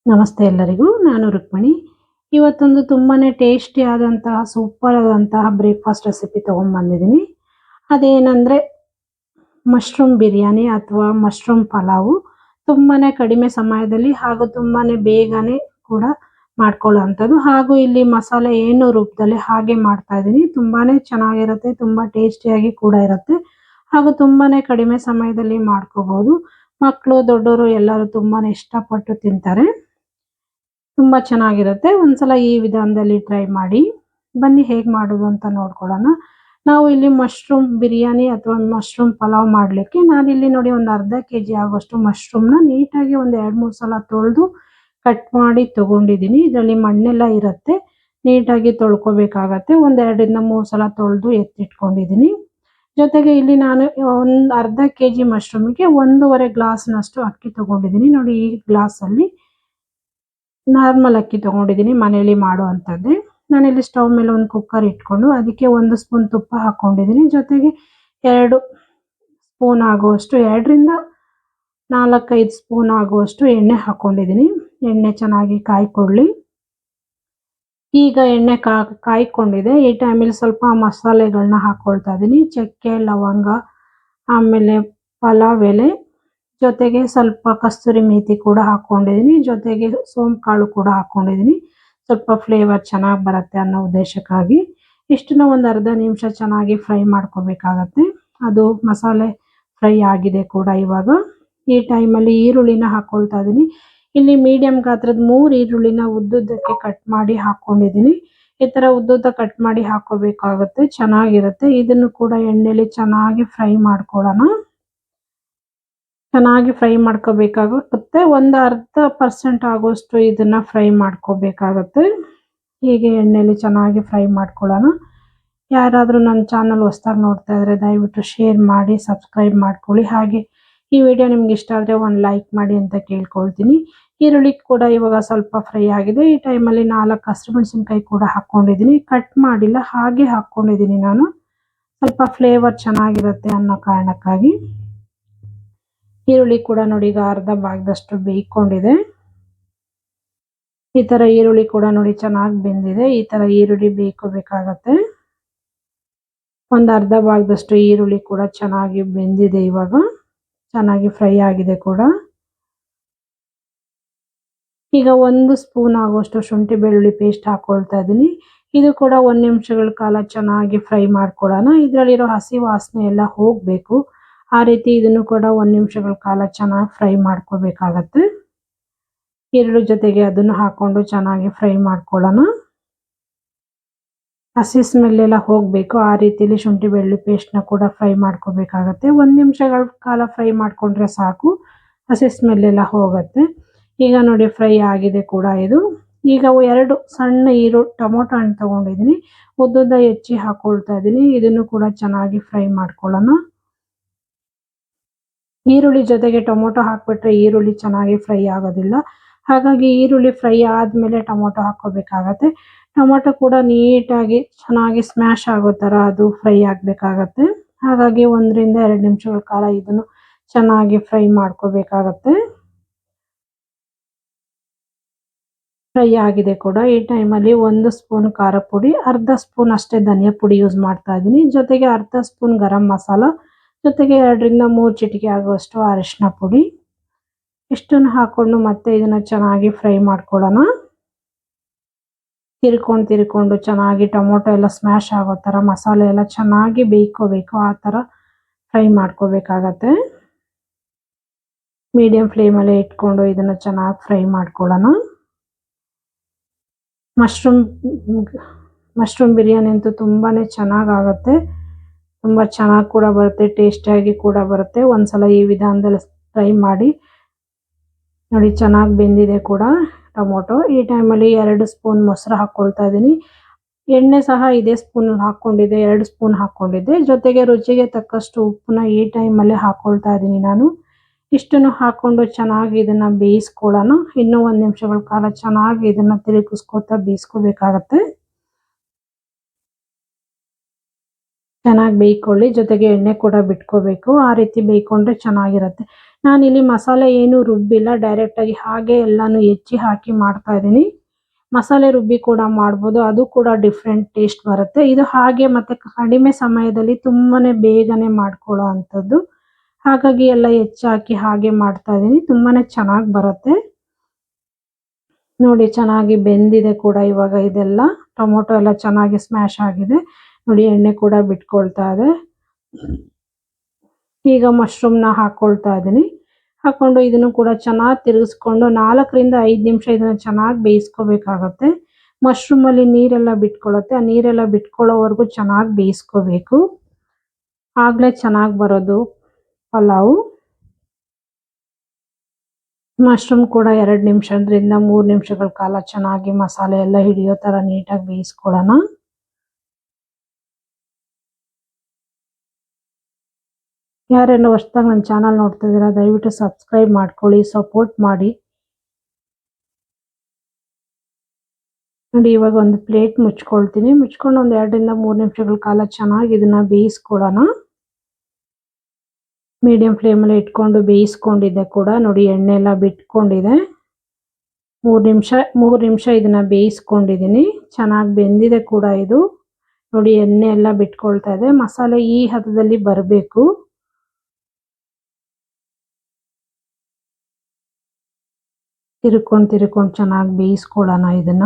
ನಮಸ್ತೆ ಎಲ್ಲರಿಗೂ. ನಾನು ರುಕ್ಮಿಣಿ. ಇವತ್ತೊಂದು ತುಂಬಾನೇ ಟೇಸ್ಟಿ ಆದಂತಹ ಸೂಪರ್ ಆದಂತಹ ಬ್ರೇಕ್ಫಾಸ್ಟ್ ರೆಸಿಪಿ ತಗೊಂಡ್ಬಂದಿದ್ದೀನಿ. ಅದೇನಂದ್ರೆ ಮಶ್ರೂಮ್ ಬಿರಿಯಾನಿ ಅಥವಾ ಮಶ್ರೂಮ್ ಪಲಾವು. ತುಂಬಾನೇ ಕಡಿಮೆ ಸಮಯದಲ್ಲಿ ಹಾಗೂ ತುಂಬಾನೇ ಬೇಗನೆ ಕೂಡ ಮಾಡ್ಕೊಳ್ಳೋವಂಥದ್ದು. ಹಾಗೂ ಇಲ್ಲಿ ಮಸಾಲೆ ಏನು ರೂಪದಲ್ಲಿ ಹಾಗೆ ಮಾಡ್ತಾ ಇದ್ದೀನಿ. ತುಂಬಾನೇ ಚೆನ್ನಾಗಿರುತ್ತೆ, ತುಂಬಾ ಟೇಸ್ಟಿಯಾಗಿ ಕೂಡ ಇರುತ್ತೆ ಹಾಗೂ ತುಂಬಾನೇ ಕಡಿಮೆ ಸಮಯದಲ್ಲಿ ಮಾಡ್ಕೋಬಹುದು. ಮಕ್ಕಳು ದೊಡ್ಡವರು ಎಲ್ಲರೂ ತುಂಬಾನೇ ಇಷ್ಟಪಟ್ಟು ತಿಂತಾರೆ. ತುಂಬಾ ಚೆನ್ನಾಗಿರುತ್ತೆ. ಒಂದ್ಸಲ ಈ ವಿಧಾನದಲ್ಲಿ ಟ್ರೈ ಮಾಡಿ. ಬನ್ನಿ ಹೇಗೆ ಮಾಡೋದು ಅಂತ ನೋಡ್ಕೊಳ್ಳೋಣ. ನಾವು ಇಲ್ಲಿ ಮಶ್ರೂಮ್ ಬಿರಿಯಾನಿ ಅಥವಾ ಮಶ್ರೂಮ್ ಪಲಾವ್ ಮಾಡಲಿಕ್ಕೆ ನಾನಿಲ್ಲಿ ನೋಡಿ ಒಂದು ಅರ್ಧ ಕೆಜಿ ಆಗುವಷ್ಟು ಮಶ್ರೂಮ್ನ ನೀಟಾಗಿ ಒಂದು 2-3 ಸಲ ತೊಳೆದು ಕಟ್ ಮಾಡಿ ತಗೊಂಡಿದ್ದೀನಿ. ಇದರಲ್ಲಿ ಮಣ್ಣೆಲ್ಲ ಇರುತ್ತೆ, ನೀಟಾಗಿ ತೊಳ್ಕೊಬೇಕಾಗತ್ತೆ. ಒಂದು 2-3 ಸಲ ತೊಳೆದು ಎತ್ತಿಟ್ಕೊಂಡಿದ್ದೀನಿ. ಜೊತೆಗೆ ಇಲ್ಲಿ ನಾನು ಒಂದು ಅರ್ಧ ಕೆಜಿ ಮಶ್ರೂಮಿಗೆ 1.5 ಗ್ಲಾಸ್ನಷ್ಟು ಅಕ್ಕಿ ತಗೊಂಡಿದ್ದೀನಿ. ನೋಡಿ, ಈ ಗ್ಲಾಸಲ್ಲಿ ನಾರ್ಮಲ್ ಅಕ್ಕಿ ತಗೊಂಡಿದ್ದೀನಿ, ಮನೆಯಲ್ಲಿ ಮಾಡುವಂಥದ್ದೇ. ನಾನಿಲ್ಲಿ ಸ್ಟವ್ ಮೇಲೆ ಒಂದು ಕುಕ್ಕರ್ ಇಟ್ಕೊಂಡು ಅದಕ್ಕೆ 1 ಸ್ಪೂನ್ ತುಪ್ಪ ಹಾಕ್ಕೊಂಡಿದ್ದೀನಿ. ಜೊತೆಗೆ 2 ಸ್ಪೂನ್ ಆಗುವಷ್ಟು 2ರಿಂದ 4-5 ಸ್ಪೂನ್ ಆಗುವಷ್ಟು ಎಣ್ಣೆ ಹಾಕ್ಕೊಂಡಿದ್ದೀನಿ. ಎಣ್ಣೆ ಚೆನ್ನಾಗಿ ಕಾಯ್ಕೊಳ್ಳಿ. ಈಗ ಎಣ್ಣೆ ಕಾಯ್ಕೊಂಡಿದೆ. ಈ ಟೈಮಲ್ಲಿ ಸ್ವಲ್ಪ ಮಸಾಲೆಗಳನ್ನ ಹಾಕ್ಕೊಳ್ತಾ ಇದ್ದೀನಿ. ಚಕ್ಕೆ, ಲವಂಗ, ಆಮೇಲೆ ಪಲಾವ್ ಎಲೆ, ಜೊತೆಗೆ ಸ್ವಲ್ಪ ಕಸ್ತೂರಿ ಮೇಥಿ ಕೂಡ ಹಾಕ್ಕೊಂಡಿದ್ದೀನಿ. ಜೊತೆಗೆ ಸೋಂಪು ಕಾಳು ಕೂಡ ಹಾಕ್ಕೊಂಡಿದ್ದೀನಿ. ಸ್ವಲ್ಪ ಫ್ಲೇವರ್ ಚೆನ್ನಾಗಿ ಬರುತ್ತೆ ಅನ್ನೋ ಉದ್ದೇಶಕ್ಕಾಗಿ. ಇಷ್ಟನ್ನ ಒಂದು ಅರ್ಧ ನಿಮಿಷ ಚೆನ್ನಾಗಿ ಫ್ರೈ ಮಾಡ್ಕೋಬೇಕಾಗತ್ತೆ. ಅದು ಮಸಾಲೆ ಫ್ರೈ ಆಗಿದೆ ಕೂಡ. ಇವಾಗ ಈ ಟೈಮಲ್ಲಿ ಈರುಳ್ಳಿನ ಹಾಕ್ಕೊಳ್ತಾ ಇದ್ದೀನಿ. ಇಲ್ಲಿ ಮೀಡಿಯಂ ಗಾತ್ರದ 3 ಈರುಳ್ಳಿನ ಉದ್ದುದ್ದಕ್ಕೆ ಕಟ್ ಮಾಡಿ ಹಾಕ್ಕೊಂಡಿದ್ದೀನಿ. ಈ ಥರ ಉದ್ದುದ್ದ ಕಟ್ ಮಾಡಿ ಹಾಕ್ಕೋಬೇಕಾಗುತ್ತೆ, ಚೆನ್ನಾಗಿರುತ್ತೆ. ಇದನ್ನು ಕೂಡ ಎಣ್ಣೆಲಿ ಚೆನ್ನಾಗಿ ಫ್ರೈ ಮಾಡ್ಕೊಳ್ಳೋಣ. ಚೆನ್ನಾಗಿ ಫ್ರೈ ಮಾಡ್ಕೋಬೇಕಾಗುತ್ತೆ. ಒಂದು ಅರ್ಧ ಪರ್ಸೆಂಟ್ ಆಗುವಷ್ಟು ಇದನ್ನ ಫ್ರೈ ಮಾಡ್ಕೋಬೇಕಾಗತ್ತೆ. ಹೀಗೆ ಎಣ್ಣೆಲಿ ಚೆನ್ನಾಗಿ ಫ್ರೈ ಮಾಡ್ಕೊಳ್ಳೋಣ. ಯಾರಾದರೂ ನನ್ನ ಚಾನಲ್ ಹೊಸದಾಗಿ ನೋಡ್ತಾ ಇದ್ರೆ ದಯವಿಟ್ಟು ಶೇರ್ ಮಾಡಿ, ಸಬ್ಸ್ಕ್ರೈಬ್ ಮಾಡ್ಕೊಳ್ಳಿ. ಹಾಗೆ ಈ ವಿಡಿಯೋ ನಿಮ್ಗೆ ಇಷ್ಟ ಆದರೆ ಒಂದು ಲೈಕ್ ಮಾಡಿ ಅಂತ ಕೇಳ್ಕೊಳ್ತೀನಿ. ಈರುಳ್ಳಿ ಕೂಡ ಇವಾಗ ಸ್ವಲ್ಪ ಫ್ರೈ ಆಗಿದೆ. ಈ ಟೈಮಲ್ಲಿ 4 ಹಸಿಮೆಣಸಿನ್ಕಾಯಿ ಕೂಡ ಹಾಕ್ಕೊಂಡಿದ್ದೀನಿ. ಕಟ್ ಮಾಡಿಲ್ಲ, ಹಾಗೆ ಹಾಕ್ಕೊಂಡಿದ್ದೀನಿ ನಾನು, ಸ್ವಲ್ಪ ಫ್ಲೇವರ್ ಚೆನ್ನಾಗಿರುತ್ತೆ ಅನ್ನೋ ಕಾರಣಕ್ಕಾಗಿ. ಈರುಳ್ಳಿ ಕೂಡ ನೋಡಿ ಈಗ ಅರ್ಧ ಭಾಗದಷ್ಟು ಬೇಯ್ಕೊಂಡಿದೆ. ಈ ತರ ಈರುಳ್ಳಿ ಕೂಡ ನೋಡಿ ಚೆನ್ನಾಗಿ ಬೆಂದಿದೆ. ಈ ತರ ಈರುಳ್ಳಿ ಬೇಯ್ಕೋಬೇಕಾಗತ್ತೆ. ಒಂದು ಅರ್ಧ ಭಾಗದಷ್ಟು ಈರುಳ್ಳಿ ಕೂಡ ಚೆನ್ನಾಗಿ ಬೆಂದಿದೆ. ಇವಾಗ ಚೆನ್ನಾಗಿ ಫ್ರೈ ಆಗಿದೆ ಕೂಡ. ಈಗ 1 ಸ್ಪೂನ್ ಆಗುವಷ್ಟು ಶುಂಠಿ ಬೆಳ್ಳುಳ್ಳಿ ಪೇಸ್ಟ್ ಹಾಕೊಳ್ತಾ ಇದ್ದೀನಿ. ಇದು ಕೂಡ 1 ನಿಮಿಷಗಳ ಕಾಲ ಚೆನ್ನಾಗಿ ಫ್ರೈ ಮಾಡ್ಕೊಳ್ಳೋಣ. ಇದರಲ್ಲಿರೋ ಹಸಿ ವಾಸನೆ ಎಲ್ಲ ಹೋಗಬೇಕು. ಆ ರೀತಿ ಇದನ್ನು ಕೂಡ 1 ನಿಮಿಷಗಳ ಕಾಲ ಚೆನ್ನಾಗಿ ಫ್ರೈ ಮಾಡ್ಕೋಬೇಕಾಗತ್ತೆ. ಈರುಳ್ಳಿ ಜೊತೆಗೆ ಅದನ್ನು ಹಾಕೊಂಡು ಚೆನ್ನಾಗಿ ಫ್ರೈ ಮಾಡ್ಕೊಳ್ಳೋಣ. ಹಸಿ ಸ್ಮೆಲ್ ಎಲ್ಲ ಹೋಗಬೇಕು. ಆ ರೀತಿಯಲ್ಲಿ ಶುಂಠಿ ಬೆಳ್ಳುಳ್ಳಿ ಪೇಸ್ಟ್ನ ಕೂಡ ಫ್ರೈ ಮಾಡ್ಕೋಬೇಕಾಗತ್ತೆ. 1 ನಿಮಿಷಗಳ ಕಾಲ ಫ್ರೈ ಮಾಡ್ಕೊಂಡ್ರೆ ಸಾಕು, ಹಸಿ ಸ್ಮೆಲ್ ಎಲ್ಲ ಹೋಗುತ್ತೆ. ಈಗ ನೋಡಿ ಫ್ರೈ ಆಗಿದೆ ಕೂಡ ಇದು. ಈಗ 2 ಸಣ್ಣ ಟೊಮೊಟೊ ಹಣ್ಣು ತಗೊಂಡಿದ್ದೀನಿ, ಉದ್ದುದ್ದ ಹೆಚ್ಚಿ ಹಾಕೊಳ್ತಾ ಇದ್ದೀನಿ. ಇದನ್ನು ಕೂಡ ಚೆನ್ನಾಗಿ ಫ್ರೈ ಮಾಡ್ಕೊಳ್ಳೋಣ. ಈರುಳ್ಳಿ ಜೊತೆಗೆ ಟೊಮೊಟೊ ಹಾಕ್ಬಿಟ್ರೆ ಈರುಳ್ಳಿ ಚೆನ್ನಾಗಿ ಫ್ರೈ ಆಗೋದಿಲ್ಲ. ಹಾಗಾಗಿ ಈರುಳ್ಳಿ ಫ್ರೈ ಆದಮೇಲೆ ಟೊಮೊಟೊ ಹಾಕ್ಕೋಬೇಕಾಗತ್ತೆ. ಟೊಮೊಟೊ ಕೂಡ ನೀಟಾಗಿ ಚೆನ್ನಾಗಿ ಸ್ಮ್ಯಾಶ್ ಆಗೋ ಥರ ಅದು ಫ್ರೈ ಆಗಬೇಕಾಗತ್ತೆ. ಹಾಗಾಗಿ 1ರಿಂದ 2 ನಿಮಿಷಗಳ ಕಾಲ ಇದನ್ನು ಚೆನ್ನಾಗಿ ಫ್ರೈ ಮಾಡ್ಕೋಬೇಕಾಗತ್ತೆ. ಫ್ರೈ ಆಗಿದೆ ಕೂಡ. ಈ ಟೈಮಲ್ಲಿ 1 ಸ್ಪೂನ್ ಖಾರ ಪುಡಿ, ಅರ್ಧ ಸ್ಪೂನ್ ಅಷ್ಟೇ ಧನಿಯಾ ಪುಡಿ ಯೂಸ್ ಮಾಡ್ತಾ ಇದ್ದೀನಿ. ಜೊತೆಗೆ ಅರ್ಧ ಸ್ಪೂನ್ ಗರಂ ಮಸಾಲ, ಜೊತೆಗೆ 2ರಿಂದ 3 ಚಿಟಿಕೆ ಆಗುವಷ್ಟು ಅರಿಶಿನ ಪುಡಿ. ಇಷ್ಟನ್ನು ಹಾಕೊಂಡು ಮತ್ತೆ ಇದನ್ನ ಚೆನ್ನಾಗಿ ಫ್ರೈ ಮಾಡ್ಕೊಳ್ಳೋಣ. ತಿರ್ಕೊಂಡು ಚೆನ್ನಾಗಿ ಟೊಮೊಟೊ ಎಲ್ಲ ಸ್ಮ್ಯಾಶ್ ಆಗೋ ಥರ ಮಸಾಲೆ ಎಲ್ಲ ಚೆನ್ನಾಗಿ ಬೇಯ್ಕೋಬೇಕು. ಆ ಥರ ಫ್ರೈ ಮಾಡ್ಕೋಬೇಕಾಗತ್ತೆ. ಮೀಡಿಯಂ ಫ್ಲೇಮಲ್ಲೇ ಇಟ್ಕೊಂಡು ಇದನ್ನು ಚೆನ್ನಾಗಿ ಫ್ರೈ ಮಾಡ್ಕೊಳ್ಳೋಣ. ಮಶ್ರೂಮ್ ಬಿರಿಯಾನಿ ಅಂತೂ ತುಂಬಾ ಚೆನ್ನಾಗಾಗುತ್ತೆ. ತುಂಬ ಚೆನ್ನಾಗಿ ಕೂಡ ಬರುತ್ತೆ, ಟೇಸ್ಟಿಯಾಗಿ ಕೂಡ ಬರುತ್ತೆ. ಒಂದ್ಸಲ ಈ ವಿಧಾನದಲ್ಲಿ ಟ್ರೈ ಮಾಡಿ ನೋಡಿ. ಚೆನ್ನಾಗಿ ಬೆಂದಿದೆ ಕೂಡ ಟೊಮೊಟೊ. ಈ ಟೈಮಲ್ಲಿ 2 ಸ್ಪೂನ್ ಮೊಸರು ಹಾಕ್ಕೊಳ್ತಾ ಇದ್ದೀನಿ. ಎಣ್ಣೆ ಸಹ ಇದೇ ಸ್ಪೂನಲ್ಲಿ ಹಾಕ್ಕೊಂಡಿದ್ದೆ, 2 ಸ್ಪೂನ್ ಹಾಕ್ಕೊಂಡಿದ್ದೆ. ಜೊತೆಗೆ ರುಚಿಗೆ ತಕ್ಕಷ್ಟು ಉಪ್ಪನ್ನ ಈ ಟೈಮಲ್ಲೇ ಹಾಕ್ಕೊಳ್ತಾ ಇದ್ದೀನಿ ನಾನು. ಇಷ್ಟನ್ನು ಹಾಕ್ಕೊಂಡು ಚೆನ್ನಾಗಿ ಇದನ್ನು ಬೇಯಿಸ್ಕೊಳ್ಳೋಣ. ಇನ್ನೂ 1 ನಿಮಿಷಗಳ ಕಾಲ ಚೆನ್ನಾಗಿ ಇದನ್ನು ತಿರುಗಿಸ್ಕೊತಾ ಬೇಯಿಸ್ಕೋಬೇಕಾಗತ್ತೆ. ಚೆನ್ನಾಗಿ ಬೇಯ್ಕೊಳ್ಳಿ, ಜೊತೆಗೆ ಎಣ್ಣೆ ಕೂಡ ಬಿಟ್ಕೋಬೇಕು. ಆ ರೀತಿ ಬೇಯ್ಕೊಂಡ್ರೆ ಚೆನ್ನಾಗಿರುತ್ತೆ. ನಾನಿಲ್ಲಿ ಮಸಾಲೆ ಏನು ರುಬ್ಬಿಲ್ಲ, ಡೈರೆಕ್ಟಾಗಿ ಹಾಗೆ ಎಲ್ಲಾನು ಹೆಚ್ಚಿ ಹಾಕಿ ಮಾಡ್ತಾ ಇದ್ದೀನಿ. ಮಸಾಲೆ ರುಬ್ಬಿ ಕೂಡ ಮಾಡ್ಬೋದು, ಅದು ಕೂಡ ಡಿಫ್ರೆಂಟ್ ಟೇಸ್ಟ್ ಬರುತ್ತೆ. ಇದು ಹಾಗೆ ಮತ್ತೆ ಕಡಿಮೆ ಸಮಯದಲ್ಲಿ ತುಂಬಾನೇ ಬೇಗನೆ ಮಾಡ್ಕೊಳ್ಳೋ ಅಂಥದ್ದು. ಹಾಗಾಗಿ ಎಲ್ಲ ಹೆಚ್ಚಾಕಿ ಹಾಗೆ ಮಾಡ್ತಾ ಇದ್ದೀನಿ. ತುಂಬಾನೇ ಚೆನ್ನಾಗಿ ಬರುತ್ತೆ. ನೋಡಿ ಚೆನ್ನಾಗಿ ಬೆಂದಿದೆ ಕೂಡ ಇವಾಗ ಇದೆಲ್ಲ. ಟೊಮೊಟೊ ಎಲ್ಲ ಚೆನ್ನಾಗಿ ಸ್ಮ್ಯಾಶ್ ಆಗಿದೆ. ನೋಡಿ ಎಣ್ಣೆ ಕೂಡ ಬಿಟ್ಕೊಳ್ತಾ ಇದೆ. ಈಗ ಮಶ್ರೂಮ್ನ ಹಾಕೊಳ್ತಾ ಇದ್ದೀನಿ. ಹಾಕೊಂಡು ಇದನ್ನು ಕೂಡ ಚೆನ್ನಾಗಿ ತಿರುಗಿಸ್ಕೊಂಡು 4 ರಿಂದ 5 ನಿಮಿಷ ಇದನ್ನ ಚೆನ್ನಾಗಿ ಬೇಯಿಸ್ಕೋಬೇಕಾಗತ್ತೆ. ಮಶ್ರೂಮಲ್ಲಿ ನೀರೆಲ್ಲ ಬಿಟ್ಕೊಳ್ಳುತ್ತೆ. ಆ ನೀರೆಲ್ಲ ಬಿಟ್ಕೊಳ್ಳೋವರೆಗೂ ಚೆನ್ನಾಗಿ ಬೇಯಿಸ್ಕೋಬೇಕು. ಆಗ್ಲೇ ಚೆನ್ನಾಗಿ ಬರೋದು ಪಲಾವು. ಮಶ್ರೂಮ್ ಕೂಡ 2 ನಿಮಿಷದಿಂದ 3 ನಿಮಿಷಗಳ ಕಾಲ ಚೆನ್ನಾಗಿ ಮಸಾಲೆ ಎಲ್ಲ ಹಿಡಿಯೋ ತರ ನೀಟಾಗಿ ಬೇಯಿಸ್ಕೊಳ್ಳೋಣ. ಯಾರೆಲ್ಲ ಹೊಸದಾಗಿ ನನ್ನ ಚಾನಲ್ ನೋಡ್ತಾ ಇದ್ದೀರಾ ದಯವಿಟ್ಟು ಸಬ್ಸ್ಕ್ರೈಬ್ ಮಾಡ್ಕೊಳ್ಳಿ, ಸಪೋರ್ಟ್ ಮಾಡಿ. ನೋಡಿ ಇವಾಗ ಒಂದು ಪ್ಲೇಟ್ ಮುಚ್ಕೊಳ್ತೀನಿ. ಮುಚ್ಕೊಂಡು ಒಂದು 2 ರಿಂದ 3 ನಿಮಿಷಗಳ ಕಾಲ ಚೆನ್ನಾಗಿ ಇದನ್ನ ಬೇಯಿಸ್ಕೊಳ್ಳೋಣ. ಮೀಡಿಯಂ ಫ್ಲೇಮಲ್ಲಿ ಇಟ್ಕೊಂಡು ಬೇಯಿಸ್ಕೊಂಡಿದ್ದೆ ಕೂಡ. ನೋಡಿ ಎಣ್ಣೆ ಎಲ್ಲ ಬಿಟ್ಕೊಂಡಿದೆ. 3 ನಿಮಿಷ ಇದನ್ನ ಬೇಯಿಸ್ಕೊಂಡಿದ್ದೀನಿ. ಚೆನ್ನಾಗಿ ಬೆಂದಿದೆ ಕೂಡ ಇದು. ನೋಡಿ ಎಣ್ಣೆ ಎಲ್ಲ ಬಿಟ್ಕೊಳ್ತಾ ಇದೆ. ಮಸಾಲೆ ಈ ಹದದಲ್ಲಿ ಬರಬೇಕು. ತಿರ್ಕೊಂಡು ಚೆನ್ನಾಗಿ ಬೇಯಿಸ್ಕೊಳ್ಳೋಣ ಇದನ್ನ.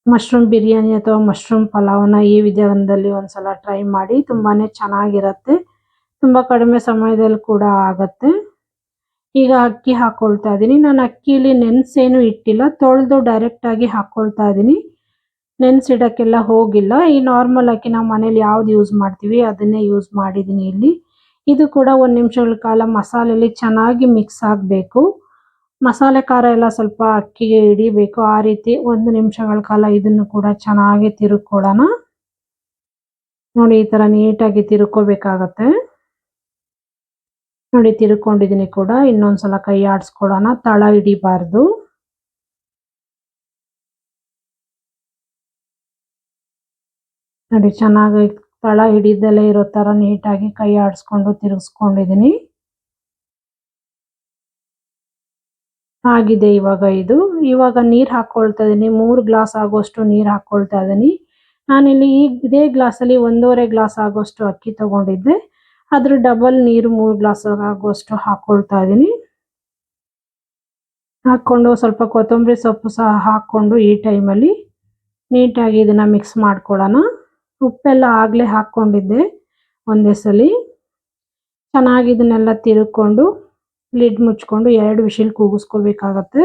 ಮಶ್ರೂಮ್ ಬಿರಿಯಾನಿ ಅಥವಾ ಮಶ್ರೂಮ್ ಪಲಾವ್ನ ಈ ವಿಧಾನದಲ್ಲಿ ಒಂದ್ಸಲ ಟ್ರೈ ಮಾಡಿ. ತುಂಬಾನೇ ಚೆನ್ನಾಗಿರುತ್ತೆ. ತುಂಬಾ ಕಡಿಮೆ ಸಮಯದಲ್ಲಿ ಕೂಡ ಆಗತ್ತೆ. ಈಗ ಅಕ್ಕಿ ಹಾಕೊಳ್ತಾ ಇದ್ದೀನಿ. ನಾನು ಅಕ್ಕಿಲಿ ನೆನೆಸೇನು ಇಟ್ಟಿಲ್ಲ, ತೊಳೆದು ಡೈರೆಕ್ಟ್ ಆಗಿ ಹಾಕೊಳ್ತಾ ಇದ್ದೀನಿ. ನೆನೆಸಿಡಕ್ಕೆಲ್ಲ ಹೋಗಿಲ್ಲ. ಈ ನಾರ್ಮಲ್ ಅಕ್ಕಿ ನಾವು ಮನೇಲಿ ಯಾವ್ದು ಯೂಸ್ ಮಾಡ್ತೀವಿ ಅದನ್ನೇ ಯೂಸ್ ಮಾಡಿದ್ದೀನಿ ಇಲ್ಲಿ. ಇದು ಕೂಡ 1 ನಿಮಿಷಗಳ ಕಾಲ ಮಸಾಲೆಯಲ್ಲಿ ಚೆನ್ನಾಗಿ ಮಿಕ್ಸ್ ಆಗಬೇಕು. ಮಸಾಲೆ ಖಾರ ಎಲ್ಲ ಸ್ವಲ್ಪ ಅಕ್ಕಿಗೆ ಹಿಡಿಬೇಕು. ಆ ರೀತಿ 1 ನಿಮಿಷಗಳ ಕಾಲ ಇದನ್ನು ಕೂಡ ಚೆನ್ನಾಗಿ ತಿರುಕೊಳ್ಳೋಣ. ನೋಡಿ ಈ ತರ ನೀಟಾಗಿ ತಿರುಕೋಬೇಕಾಗತ್ತೆ. ನೋಡಿ ತಿರುಕೊಂಡಿದ್ದೀನಿ ಕೂಡ. ಇನ್ನೊಂದ್ಸಲ ಕೈ ಆಡಿಸ್ಕೊಳ್ಳೋಣ, ತಳ ಹಿಡಿಬಾರ್ದು. ನೋಡಿ ಚೆನ್ನಾಗಿ ತಳ ಹಿಡಿದಲ್ಲೇ ಇರೋ ತರ ನೀಟಾಗಿ ಕೈ ಆಡಿಸ್ಕೊಂಡು ತಿರುಗಿಸ್ಕೊಂಡಿದ್ದೀನಿ. ಆಗಿದೆ ಇವಾಗ ಇದು. ಇವಾಗ ನೀರು ಹಾಕೊಳ್ತಾ ಇದ್ದೀನಿ. 3 ಗ್ಲಾಸ್ ಆಗೋಷ್ಟು ನೀರು ಹಾಕೊಳ್ತಾ ಇದ್ದೀನಿ. ನಾನಿಲ್ಲಿ ಇದೇ ಗ್ಲಾಸಲ್ಲಿ 1.5 ಗ್ಲಾಸ್ ಆಗೋಷ್ಟು ಅಕ್ಕಿ ತಗೊಂಡಿದ್ದೆ. ಅದ್ರ ಡಬಲ್ ನೀರು 3 ಗ್ಲಾಸ್ ಆಗುವಷ್ಟು ಹಾಕೊಳ್ತಾ ಇದ್ದೀನಿ. ಹಾಕೊಂಡು ಸ್ವಲ್ಪ ಕೊತ್ತಂಬರಿ ಸೊಪ್ಪು ಸಹ ಹಾಕೊಂಡು ಈ ಟೈಮಲ್ಲಿ ನೀಟಾಗಿ ಇದನ್ನ ಮಿಕ್ಸ್ ಮಾಡ್ಕೊಳ್ಳೋಣ. ಉಪ್ಪೆಲ್ಲ ಆಗಲೇ ಹಾಕ್ಕೊಂಡಿದ್ದೆ ಒಂದೇ ಸಲ. ಚೆನ್ನಾಗಿ ಇದನ್ನೆಲ್ಲ ತಿರುಕೊಂಡು ಲಿಡ್ ಮುಚ್ಕೊಂಡು 2 ವಿಷಲ್ ಕೂಗಿಸ್ಕೋಬೇಕಾಗತ್ತೆ.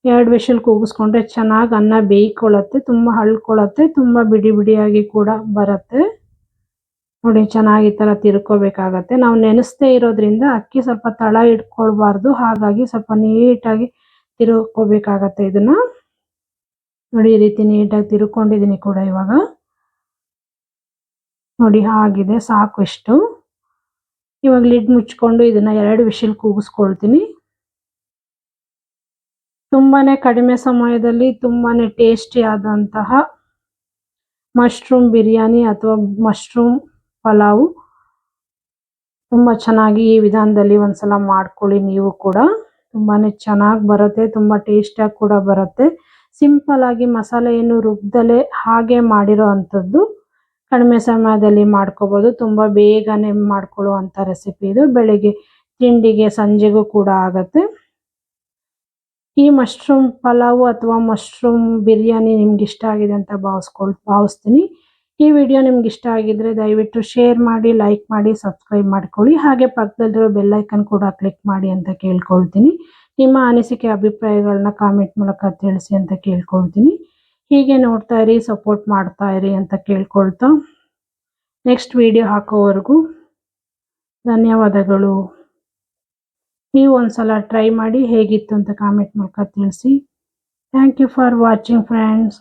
2 ವಿಷಲ್ ಕೂಗಿಸ್ಕೊಂಡ್ರೆ ಚೆನ್ನಾಗಿ ಅನ್ನ ಬೇಯ್ಕೊಳ್ಳುತ್ತೆ, ತುಂಬ ಹಳ್ಕೊಳ್ಳುತ್ತೆ, ತುಂಬ ಬಿಡಿ ಬಿಡಿಯಾಗಿ ಕೂಡ ಬರುತ್ತೆ. ನೋಡಿ ಚೆನ್ನಾಗಿ ಈ ಥರ ತಿರ್ಕೋಬೇಕಾಗತ್ತೆ. ನಾವು ನೆನೆಸದೇ ಇರೋದ್ರಿಂದ ಅಕ್ಕಿ ಸ್ವಲ್ಪ ತಳ ಇಟ್ಕೊಳ್ಬಾರ್ದು. ಹಾಗಾಗಿ ಸ್ವಲ್ಪ ನೀಟಾಗಿ ತಿರ್ಕೋಬೇಕಾಗತ್ತೆ ಇದನ್ನ. ನೋಡಿ ಈ ರೀತಿ ನೀಟಾಗಿ ತಿರ್ಕೊಂಡಿದ್ದೀನಿ ಕೂಡ ಇವಾಗ. ನೋಡಿ ಆಗಿದೆ, ಸಾಕು ಇಷ್ಟು. ಇವಾಗ ಲಿಡ್ ಮುಚ್ಕೊಂಡು ಇದನ್ನ 2 ವಿಷಲ್ ಕೂಗಿಸ್ಕೊಳ್ತೀನಿ. ತುಂಬಾನೇ ಕಡಿಮೆ ಸಮಯದಲ್ಲಿ ತುಂಬಾನೇ ಟೇಸ್ಟಿ ಆದಂತಹ ಮಶ್ರೂಮ್ ಬಿರಿಯಾನಿ ಅಥವಾ ಮಶ್ರೂಮ್ ಪಲಾವು ತುಂಬ ಚೆನ್ನಾಗಿ ಈ ವಿಧಾನದಲ್ಲಿ ಒಂದ್ಸಲ ಮಾಡ್ಕೊಳ್ಳಿ ನೀವು ಕೂಡ. ತುಂಬಾನೇ ಚೆನ್ನಾಗಿ ಬರುತ್ತೆ, ತುಂಬ ಟೇಸ್ಟಿಯಾಗಿ ಕೂಡ ಬರುತ್ತೆ. ಸಿಂಪಲ್ ಆಗಿ ಮಸಾಲೆ ಏನು ರುಬ್ದಲೇ ಹಾಗೆ ಮಾಡಿರೋ ಅಂಥದ್ದು. ಕಡಿಮೆ ಸಮಯದಲ್ಲಿ ಮಾಡ್ಕೋಬೋದು. ತುಂಬ ಬೇಗನೆ ಮಾಡ್ಕೊಳ್ಳುವಂಥ ರೆಸಿಪಿ ಇದು. ಬೆಳಿಗ್ಗೆ ತಿಂಡಿಗೆ ಸಂಜೆಗೂ ಕೂಡ ಆಗುತ್ತೆ. ಈ ಮಶ್ರೂಮ್ ಪಲಾವು ಅಥವಾ ಮಶ್ರೂಮ್ ಬಿರಿಯಾನಿ ನಿಮ್ಗೆ ಇಷ್ಟ ಆಗಿದೆ ಅಂತ ಭಾವಿಸ್ತೀನಿ. ಈ ವಿಡಿಯೋ ನಿಮ್ಗೆ ಇಷ್ಟ ಆಗಿದ್ರೆ ದಯವಿಟ್ಟು ಶೇರ್ ಮಾಡಿ, ಲೈಕ್ ಮಾಡಿ, ಸಬ್ಸ್ಕ್ರೈಬ್ ಮಾಡ್ಕೊಳ್ಳಿ. ಹಾಗೆ ಪಕ್ಕದಲ್ಲಿರೋ ಬೆಲ್ ಐಕನ್ ಕೂಡ ಕ್ಲಿಕ್ ಮಾಡಿ ಅಂತ ಕೇಳ್ಕೊಳ್ತೀನಿ. ನಿಮ್ಮ ಅನಿಸಿಕೆ ಅಭಿಪ್ರಾಯಗಳನ್ನ ಕಾಮೆಂಟ್ ಮೂಲಕ ತಿಳಿಸಿ ಅಂತ ಕೇಳ್ಕೊಳ್ತೀನಿ. ಹೀಗೆ ನೋಡ್ತಾ ಇರಿ, ಸಪೋರ್ಟ್ ಮಾಡ್ತಾ ಇರಿ ಅಂತ ಕೇಳ್ಕೊಳ್ತಾ ನೆಕ್ಸ್ಟ್ ವಿಡಿಯೋ ಹಾಕೋವರೆಗೂ ಧನ್ಯವಾದಗಳು. ನೀವು ಒಂದ್ಸಲ ಟ್ರೈ ಮಾಡಿ ಹೇಗಿತ್ತು ಅಂತ ಕಾಮೆಂಟ್ ಮೂಲಕ ತಿಳಿಸಿ. Thank you for watching friends.